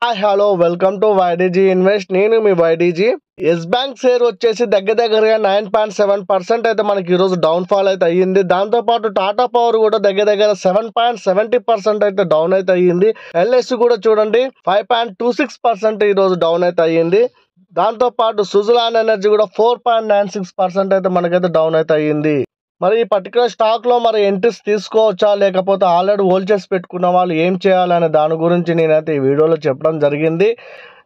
Hi hello welcome to YDG invest. నేను మీ YDG. Yes bank share వచ్చేసి దగ్గరగా 9.7% అయితే మనకి ఈరోజు డౌన్ ఫాల్ అయితే అయ్యింది. దాంతోపాటు టాటా పవర్ కూడా దగ్గర 7.70% అయితే డౌన్ అయితే అయ్యింది. ఎల్ఐసి కూడా చూడండి 5.26% ఈరోజు డౌన్ అయితే అయ్యింది. దాంతోపాటు సుజలాన్ ఎనర్జీ కూడా 4.96% అయితే మనకైతే డౌన్ అయితే అయ్యింది. మరి ఈ పర్టికులర్ స్టాక్లో మరి ఎంట్రీస్ తీసుకోవచ్చా, లేకపోతే ఆల్రెడీ హోల్డ్ చేసి పెట్టుకున్న వాళ్ళు ఏం చేయాలనే దాని గురించి నేనైతే ఈ వీడియోలో చెప్పడం జరిగింది.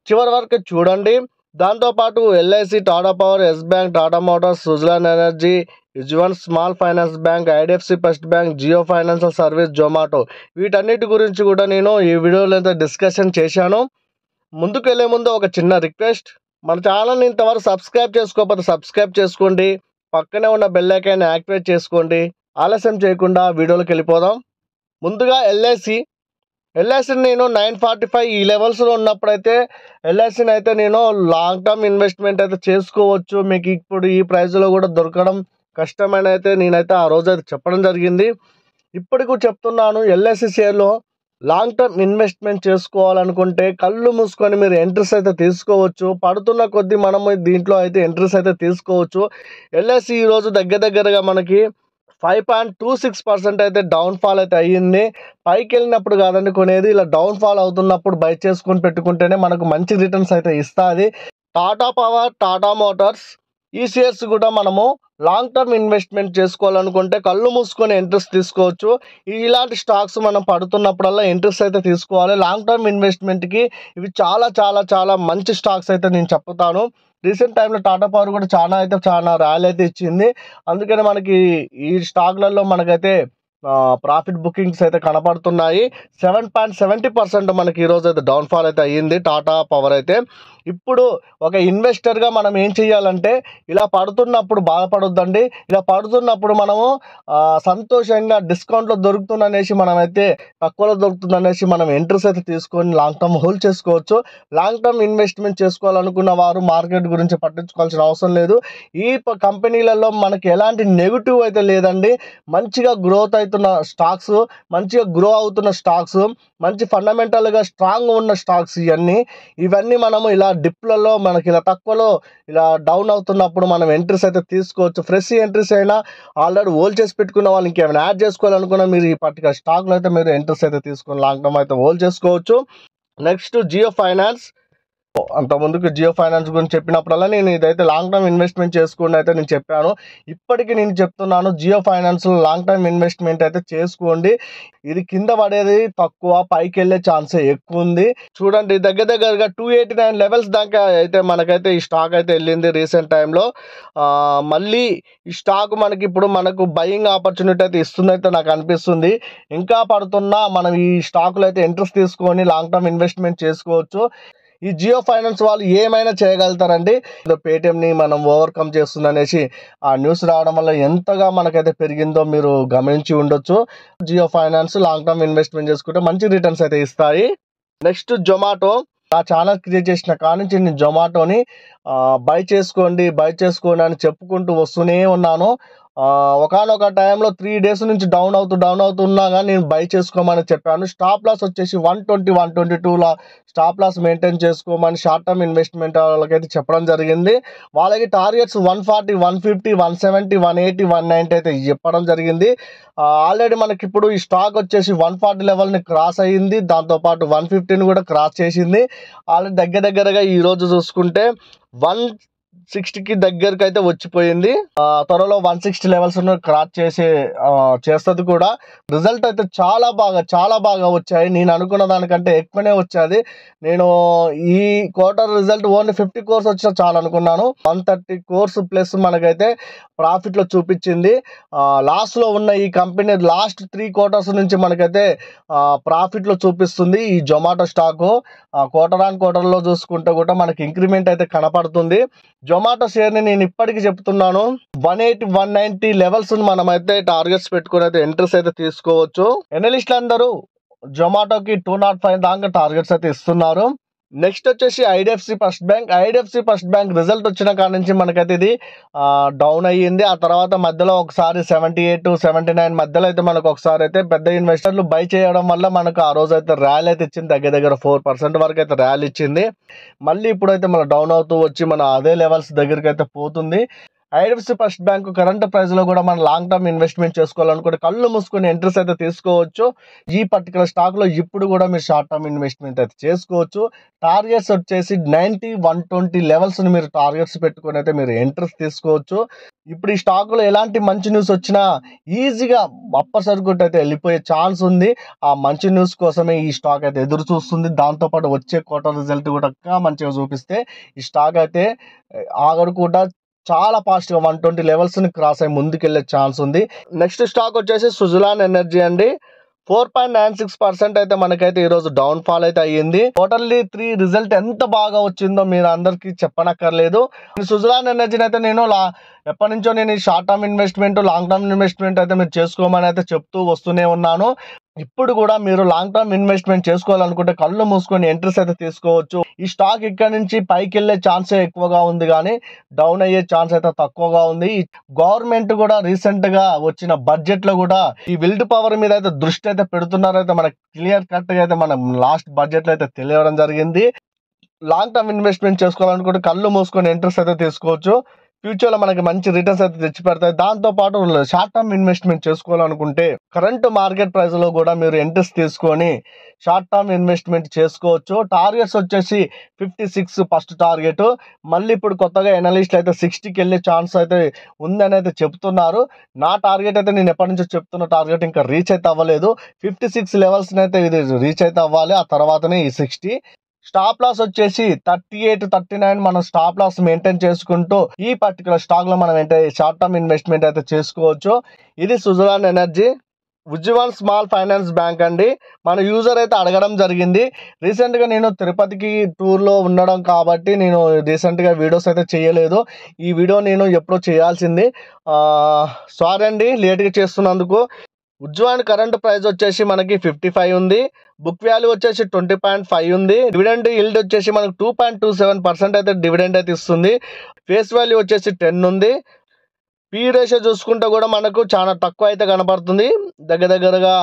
చివరి వరకు చూడండి. దాంతోపాటు LIC, Tata power, Yes bank, Tata motors, Suzlon energy, Ujjivan small finance bank, IDFC first bank, Jio financial service, Zomato, వీటన్నిటి గురించి కూడా నేను ఈ వీడియోలో అయితే డిస్కషన్ చేశాను. ముందుకు వెళ్ళే ముందు ఒక చిన్న రిక్వెస్ట్, మన ఛానల్ని ఇంతవరకు సబ్స్క్రైబ్ చేసుకోకపోతే సబ్స్క్రైబ్ చేసుకోండి. పక్కనే ఉన్న బెల్ ఐకాన్ యాక్టివేట్ చేసుకోండి. ఆలస్యం చేయకుండా వీడియోలోకి వెళ్ళిపోదాం. ముందుగా ఎల్ఐసిని నేను 945 ఈ లెవెల్స్లో ఉన్నప్పుడైతే ఎల్ఐసిని అయితే నేను లాంగ్ టర్మ్ ఇన్వెస్ట్మెంట్ అయితే చేసుకోవచ్చు. మీకు ఇప్పుడు ఈ ప్రైస్లో కూడా దొరకడం కష్టమైన అయితే నేనైతే ఆ రోజు అయితే చెప్పడం జరిగింది. ఇప్పటికీ చెప్తున్నాను, ఎల్ఐసి షేర్లో లాంగ్ టర్మ్ ఇన్వెస్ట్మెంట్ చేసుకోవాలనుకుంటే కళ్ళు మూసుకొని మీరు ఎంట్రీస్ అయితే తీసుకోవచ్చు. పడుతున్న కొద్దీ మనము దీంట్లో అయితే ఎంట్రీస్ అయితే తీసుకోవచ్చు. ఎల్ఐసి ఈరోజు దగ్గరగా మనకి 5.26% అయితే డౌన్ ఫాల్ అయితే అయ్యింది. పైకి వెళ్ళినప్పుడు కాదండి కొనేది, ఇలా డౌన్ ఫాల్ అవుతున్నప్పుడు బై చేసుకొని పెట్టుకుంటేనే మనకు మంచి రిటర్న్స్ అయితే ఇస్తుంది. టాటా పవర్, టాటా మోటార్స్, ఈ షేర్స్ కూడా మనము లాంగ్ టర్మ్ ఇన్వెస్ట్మెంట్ చేసుకోవాలనుకుంటే కళ్ళు మూసుకొని ఎంట్రీస్ తీసుకోవచ్చు. ఇలాంటి స్టాక్స్ మనం పడుతున్నప్పుడల్లా ఎంట్రీస్ అయితే తీసుకోవాలి. లాంగ్ టర్మ్ ఇన్వెస్ట్మెంట్కి ఇవి చాలా మంచి స్టాక్స్ అయితే నేను చెప్తాను. రీసెంట్ టైంలో టాటా పవర్ కూడా చాలా ర్యాలీ అయితే ఇచ్చింది. అందుకని మనకి ఈ స్టాక్లలో మనకైతే ప్రాఫిట్ బుకింగ్స్ అయితే కనపడుతున్నాయి. 7.70% మనకి ఈరోజు అయితే డౌన్ఫాల్ అయితే అయ్యింది టాటా పవర్ అయితే. ఇప్పుడు ఒక ఇన్వెస్టర్గా మనం ఏం చేయాలంటే, ఇలా పడుతున్నప్పుడు బాధపడొద్దండి. ఇలా పడుతున్నప్పుడు మనము సంతోషంగా డిస్కౌంట్లో దొరుకుతుందనేసి మనమైతే తక్కువలో దొరుకుతుందనేసి మనం ఎంట్రీస్ అయితే తీసుకొని లాంగ్ టర్మ్ హోల్డ్ చేసుకోవచ్చు. లాంగ్ టర్మ్ ఇన్వెస్ట్మెంట్ చేసుకోవాలనుకున్న వారు మార్కెట్ గురించి పట్టించుకోవాల్సిన అవసరం లేదు. ఈ కంపెనీలలో మనకి ఎలాంటి నెగిటివ్ అయితే లేదండి. మంచిగా గ్రోత్ అవుతున్న స్టాక్స్, మంచిగా గ్రో అవుతున్న స్టాక్స్, మంచి ఫండమెంటల్గా స్ట్రాంగ్ ఉన్న స్టాక్స్, ఇవన్నీ మనము ఇలా డిప్లలో మనకి ఇలా తక్కువలో ఇలా డౌన్ అవుతున్నప్పుడు మనం ఎంట్రీస్ అయితే తీసుకోవచ్చు. ఫ్రెష్ ఎంట్రీస్ అయినా ఆల్రెడీ హోల్డ్ చేసి పెట్టుకున్న వాళ్ళు ఇంకేమైనా యాడ్ చేసుకోవాలనుకున్నా మీరు ఈ పర్టికులర్ స్టాక్లో అయితే మీరు ఎంట్రీస్ అయితే తీసుకొని లాంగ్ టర్మ్ అయితే హోల్డ్ చేసుకోవచ్చు. Next Jio finance. అంతకుముందుకు జియో ఫైనాన్స్ గురించి చెప్పినప్పుడల్లా నేను ఇదైతే లాంగ్ టర్మ్ ఇన్వెస్ట్మెంట్ చేసుకోండి అయితే నేను చెప్పాను. ఇప్పటికీ నేను చెప్తున్నాను, జియో ఫైనాన్స్లో లాంగ్ టర్మ్ ఇన్వెస్ట్మెంట్ అయితే చేసుకోండి. ఇది కింద పడేది తక్కువ, పైకి వెళ్ళే ఛాన్సే ఎక్కువ ఉంది. చూడండి దగ్గరగా 289 లెవెల్స్ దాకా అయితే మనకైతే ఈ స్టాక్ అయితే వెళ్ళింది రీసెంట్ టైంలో. మళ్ళీ ఈ స్టాక్ మనకి ఇప్పుడు మనకు బయింగ్ ఆపర్చునిటీ అయితే ఇస్తుందైతే నాకు అనిపిస్తుంది. ఇంకా పడుతున్నా మనం ఈ స్టాక్లో అయితే ఎంట్రీస్ తీసుకొని లాంగ్ టర్మ్ ఇన్వెస్ట్మెంట్ చేసుకోవచ్చు. ఈ జియో ఫైనాన్స్ వాళ్ళు ఏమైనా చేయగలుగుతారండి. పేటిఎంని మనం ఓవర్కమ్ చేస్తుందనేసి ఆ న్యూస్ రావడం వల్ల ఎంతగా మనకైతే పెరిగిందో మీరు గమనించి ఉండొచ్చు. Jio finance long term investment చేసుకుంటే మంచి రిటర్న్స్ అయితే ఇస్తాయి. నెక్స్ట్ జొమాటో. నా ఛానల్ క్రియేట్ చేసిన కానుంచి నేను జొమాటోని బై చేసుకోండి అని చెప్పుకుంటూ వస్తూనే ఉన్నాను. ఒకానొక టైంలో 3 days నుంచి డౌన్ అవుతున్నా కానీ నేను బై చేసుకోమని చెప్పాను. స్టాప్ లాస్ వచ్చేసి 120, 122 స్టాప్ లాస్ మెయింటైన్ చేసుకోమని షార్ట్ టర్మ్ ఇన్వెస్ట్మెంట్ వాళ్ళకైతే చెప్పడం జరిగింది. వాళ్ళకి టార్గెట్స్ 140, 150, 170, 180, 190 అయితే చెప్పడం జరిగింది. ఆల్రెడీ మనకి ఇప్పుడు ఈ స్టాక్ వచ్చేసి 140 లెవెల్ని క్రాస్ అయ్యింది. దాంతోపాటు 150ని కూడా క్రాస్ చేసింది. ఆల్రెడీ దగ్గరగా ఈరోజు చూసుకుంటే 160కి దగ్గరకు అయితే వచ్చిపోయింది. త్వరలో 160 లెవెల్స్ క్రాస్ చేస్తుంది కూడా. రిజల్ట్ అయితే చాలా బాగా వచ్చాయి. నేను అనుకున్న దానికంటే ఎక్కువనే వచ్చేది. నేను ఈ క్వార్టర్ రిజల్ట్ ఓన్లీ 50 crores వచ్చినా చాలా అనుకున్నాను. 130 crores ప్లస్ మనకైతే ప్రాఫిట్లో చూపించింది. లాస్ట్లో ఉన్న ఈ కంపెనీ లాస్ట్ 3 quarters నుంచి మనకైతే ప్రాఫిట్లో చూపిస్తుంది. ఈ జొమాటో స్టాకు క్వార్టర్లో చూసుకుంటే కూడా మనకి ఇంక్రిమెంట్ అయితే కనపడుతుంది. జొమాటో షేర్ని నేను ఇప్పటికీ చెప్తున్నాను, 180, 190 లెవెల్స్ మనమైతే టార్గెట్స్ పెట్టుకుని అయితే ఎంట్రీస్ అయితే తీసుకోవచ్చు. ఎనలిస్టులు అందరూ జొమాటోకి 205 దాకా టార్గెట్స్ అయితే ఇస్తున్నారు. నెక్స్ట్ వచ్చేసి ఐడిఎఫ్సి ఫస్ట్ బ్యాంక్ రిజల్ట్ వచ్చిన కాడ నుంచి మనకైతే ఇది డౌన్ అయ్యింది. ఆ తర్వాత మధ్యలో ఒకసారి 78 79 మధ్యలో అయితే మనకు ఒకసారి అయితే పెద్ద ఇన్వెస్టర్లు బై చేయడం వల్ల మనకు ఆ రోజు అయితే ర్యాలీ అయితే ఇచ్చింది, దగ్గర 4% వరకు అయితే ర్యాలీ ఇచ్చింది. మళ్ళీ ఇప్పుడైతే మన డౌన్ అవుతూ వచ్చి మన అదే లెవెల్స్ దగ్గరికి అయితే పోతుంది. IDFC first bank current price లో కూడా మనం లాంగ్ టర్మ్ ఇన్వెస్ట్మెంట్ చేసుకోవాలనుకుంటే కళ్ళు మూసుకొని ఎంట్రీస్ అయితే తీసుకోవచ్చు. ఈ పర్టికులర్ స్టాక్ లో ఇప్పుడు కూడా మీరు షార్ట్ టర్మ్ ఇన్వెస్ట్మెంట్ అయితే చేసుకోవచ్చు. టార్గెట్స్ వచ్చేసి 90 120 లెవెల్స్ ని మీరు టార్గెట్స్ పెట్టుకొని అయితే మీరు ఎంట్రీస్ తీసుకోవచ్చు. ఇప్పుడు ఈ స్టాక్ లో ఎలాంటి మంచి న్యూస్ వచ్చినా ఈజీగా అప్పర్ సర్క్యూట్ అయితే వెళ్ళిపోయే ఛాన్స్ ఉంది. ఆ మంచి న్యూస్ కోసమే ఈ స్టాక్ అయితే ఎదురు చూస్తుంది. దాంతోపాటు వచ్చే క్వార్టర్ రిజల్ట్ కూడా మంచిగా చూపిస్తే ఈ స్టాక్ అయితే ఆగడు కూడా చాలా ఫాస్ట్ గా 120 లెవెల్స్ ని క్రాస్ అయ్యి ముందుకెళ్లే ఛాన్స్ ఉంది. నెక్స్ట్ స్టాక్ వచ్చేసి సుజలాన్ ఎనర్జీ అండి. 4.96% అయితే మనకైతే ఈ రోజు డౌన్ ఫాల్ అయితే అయ్యింది. క్వార్టర్లీ 3 రిజల్ట్ ఎంత బాగా వచ్చిందో మీరు అందరికి చెప్పనక్కర్లేదు. సుజలాన్ ఎనర్జీని అయితే నేను ఎప్పటి నుంచో నేను ఈ short term investment long term investment అయితే మీరు చేసుకోమని అయితే చెప్తూ వస్తూనే ఉన్నాను. ఇప్పుడు కూడా మీరు లాంగ్ టర్మ్ ఇన్వెస్ట్మెంట్ చేసుకోవాలనుకుంటే కళ్ళు మూసుకొని ఎంట్రీస్ అయితే తీసుకోవచ్చు. ఈ స్టాక్ ఇక్కడ నుంచి పైకి వెళ్ళే ఛాన్సే ఎక్కువగా ఉంది కానీ డౌన్ అయ్యే ఛాన్స్ అయితే తక్కువగా ఉంది. గవర్నమెంట్ కూడా రీసెంట్ గా వచ్చిన బడ్జెట్ లో కూడా ఈ విల్డ్ పవర్ మీద అయితే దృష్టి అయితే పెడుతున్నారు. అయితే మనకి క్లియర్ కట్ గా అయితే మనం లాస్ట్ బడ్జెట్ లో అయితే తెలియడం జరిగింది. లాంగ్ టర్మ్ ఇన్వెస్ట్మెంట్ చేసుకోవాలనుకుంటే కళ్ళు మూసుకొని ఎంట్రీస్ అయితే తీసుకోవచ్చు. ఫ్యూచర్ లో మనకి మంచి రిటర్న్స్ అయితే తెచ్చి పెడతాయి. దాంతో పాటు షార్ట్ టర్మ్ ఇన్వెస్ట్మెంట్ చేసుకోవాలనుకుంటే కరెంట్ మార్కెట్ ప్రైస్ లో కూడా మీరు ఎంట్రీస్ తీసుకొని షార్ట్ టర్మ్ ఇన్వెస్ట్మెంట్ చేసుకోవచ్చు. టార్గెట్స్ వచ్చేసి 56 ఫస్ట్ టార్గెట్. మళ్ళీ ఇప్పుడు కొత్తగా ఎనలిస్ట్ అయితే 60కి వెళ్ళే ఛాన్స్ అయితే ఉందని అయితే చెప్తున్నారు. నా టార్గెట్ అయితే నేను ఎప్పటి నుంచో చెప్తున్న టార్గెట్ ఇంకా రీచ్ అయితే అవ్వలేదు. 56 లెవెల్స్ అయితే ఇది రీచ్ అయితే అవ్వాలి. ఆ తర్వాతనే ఈ 60. స్టాప్ లాస్ వచ్చేసి 38 39 మనం స్టాప్ లాస్ మెయింటైన్ చేసుకుంటూ ఈ పర్టికులర్ స్టాక్ లో మనం షార్ట్ టర్మ్ ఇన్వెస్ట్మెంట్ అయితే చేసుకోవచ్చు. ఇది Suzlon energy. Ujjivan small finance bank అండి. మన యూజర్ అయితే అడగడం జరిగింది. రీసెంట్ గా నేను తిరుపతికి టూర్ లో ఉండడం కాబట్టి నేను రీసెంట్ గా వీడియోస్ అయితే చేయలేదు. ఈ వీడియో నేను ఎప్పుడో చేయాల్సింది. సారీ అండి లేట్ గా చేస్తున్నందుకు. ఉజ్జీవన్ కరెంట్ ప్రైస్ వచ్చేసి మనకి 55 ఉంది. బుక్ వాల్యూ వచ్చేసి 20.5 ఉంది. డివిడెండ్ yield వచ్చేసి మనకు 2.27% అయితే డివిడెండ్ అయితే ఇస్తుంది. ఫేస్ వాల్యూ వచ్చేసి 10 ఉంది. పి రేషియో చూసుకుంటే కూడా మనకు చాలా తక్కువ అయితే కనపడుతుంది. దగ్గరగా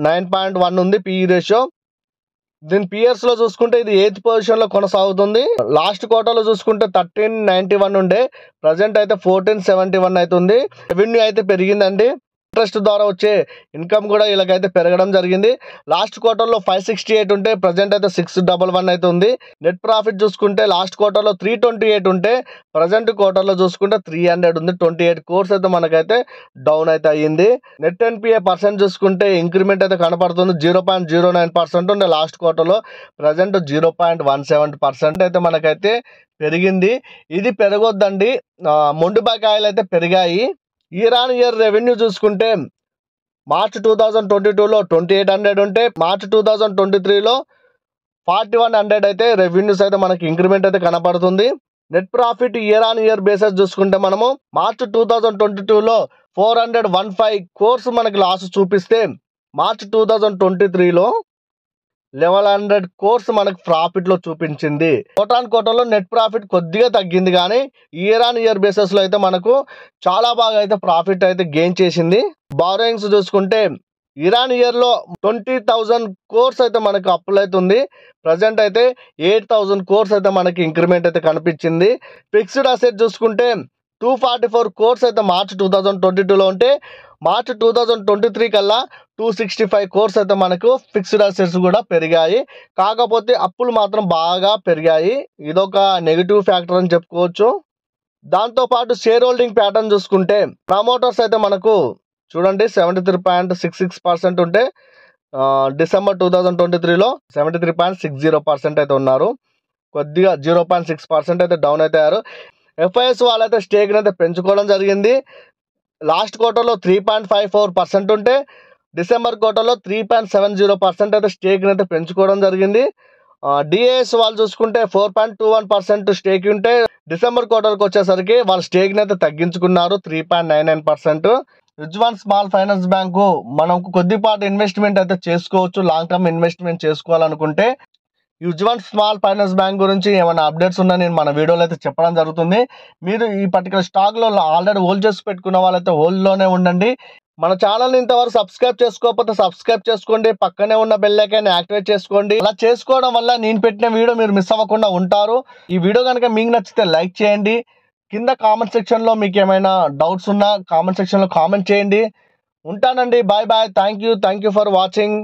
9.1 ఉంది పి రేషియో. దీని పియర్స్ లో చూసుకుంటే ఇది 8th పొజిషన్ లో కొనసాగుతుంది. లాస్ట్ క్వార్టర్ లో చూసుకుంటే 1391 ఉండే, ప్రజెంట్ అయితే 1471 అవుతుంది. రెవెన్యూ అయితే పెరిగిందండి. ఇంట్రెస్ట్ ద్వారా వచ్చే ఇన్కమ్ కూడా వీళ్ళకైతే పెరగడం జరిగింది. లాస్ట్ క్వార్టర్లో 568 ఉంటే ప్రజెంట్ అయితే 611 అయితే ఉంది. నెట్ ప్రాఫిట్ చూసుకుంటే లాస్ట్ క్వార్టర్లో 328 ఉంటే ప్రజెంట్ క్వార్టర్లో చూసుకుంటే 300 ఉంది. 28 crores అయితే మనకైతే డౌన్ అయితే అయ్యింది. నెట్ ఎన్పిఏ పర్సెంట్ చూసుకుంటే ఇంక్రిమెంట్ అయితే కనపడుతుంది. 0.09% ఉండే లాస్ట్ క్వార్టర్లో, ప్రజెంట్ 0.17% అయితే మనకైతే పెరిగింది. ఇది పెరగొద్దండి. మొండి బకాయిలు అయితే పెరిగాయి. ఇయర్ ఆన్ ఇయర్ రెవెన్యూ చూసుకుంటే మార్చ్ 2022లో 2800 ఉంటే మార్చ్ 2023లో 4100 అయితే రెవెన్యూస్ అయితే మనకి ఇంక్రిమెంట్ అయితే కనపడుతుంది. Net profit year on year basis చూసుకుంటే మనము మార్చ్ 2022లో 415 crores మనకి లాస్ చూపిస్తే మార్చ్ 2023లో 1100 crores మనకు ప్రాఫిట్ లో చూపించింది. క్వార్టర్ నెట్ ప్రాఫిట్ కొద్దిగా తగ్గింది కానీ ఇయర్ ఆన్ ఇయర్ బేసిస్ లో అయితే మనకు చాలా బాగా అయితే ప్రాఫిట్ అయితే గెయిన్ చేసింది. బారోయింగ్స్ చూసుకుంటే ఇయర్ ఆన్ ఇయర్ లో 20,000 crores అయితే మనకు అప్పులు అయితే ఉంది. ప్రజెంట్ అయితే 8,000 crores అయితే మనకి ఇంక్రిమెంట్ అయితే కనిపించింది. ఫిక్స్డ్ అసెట్ చూసుకుంటే 244 crores అయితే మార్చ్ 2022లో ఉంటే మార్చ్ 2023 కల్లా 265 crores అయితే మనకు ఫిక్స్డ్ అసెట్స్ కూడా పెరిగాయి. కాకపోతే అప్పులు మాత్రం బాగా పెరిగాయి. ఇదొక నెగిటివ్ ఫ్యాక్టర్ అని చెప్పుకోవచ్చు. దాంతోపాటు షేర్ హోల్డింగ్ ప్యాటర్న్ చూసుకుంటే ప్రమోటర్స్ అయితే మనకు చూడండి 73.66% ఉంటే డిసెంబర్ 2023లో 73.60% అయితే ఉన్నారు. కొద్దిగా 0.6% అయితే డౌన్ అయితే అయ్యారు. ఎఫ్ఐఎస్ వాళ్ళైతే స్టేక్ అయితే పెంచుకోవడం జరిగింది. లాస్ట్ క్వార్టర్లో 3.54% ఉంటే డిసెంబర్ క్వార్టర్లో 3.70% అయితే స్టేక్ అయితే పెంచుకోవడం జరిగింది. డిఏఎస్ వాళ్ళు చూసుకుంటే 4.21% స్టేక్ ఉంటే డిసెంబర్ క్వార్టర్కి వచ్చేసరికి వాళ్ళ స్టేక్ అయితే తగ్గించుకున్నారు 3.99%. ఉజ్జీవన్ స్మాల్ ఫైనాన్స్ బ్యాంకు మనం కొద్దిపాటి ఇన్వెస్ట్మెంట్ అయితే చేసుకోవచ్చు. లాంగ్ టర్మ్ ఇన్వెస్ట్మెంట్ చేసుకోవాలనుకుంటే యుజ్వన్ స్మాల్ ఫైనాన్స్ బ్యాంక్ గురించి ఏమైనా అప్డేట్స్ ఉన్నా నేను మన వీడియోలో అయితే చెప్పడం జరుగుతుంది. మీరు ఈ పర్టికులర్ స్టాక్లో ఆల్రెడీ హోల్డ్ చేసి పెట్టుకున్న వాళ్ళైతే హోల్డ్లోనే ఉండండి. మన ఛానల్ని ఇంతవరకు సబ్స్క్రైబ్ చేసుకోకపోతే సబ్స్క్రైబ్ చేసుకోండి, పక్కనే ఉన్న బెల్ ఐకాన్ యాక్టివేట్ చేసుకోండి. అలా చేసుకోవడం వల్ల నేను పెట్టిన వీడియో మీరు మిస్ అవ్వకుండా ఉంటారు. ఈ వీడియో కనుక మీకు నచ్చితే లైక్ చేయండి. కింద కామెంట్ సెక్షన్లో మీకు ఏమైనా డౌట్స్ ఉన్నా కామెంట్ సెక్షన్లో కామెంట్ చేయండి. ఉంటానండి. Bye bye. Thank you for watching.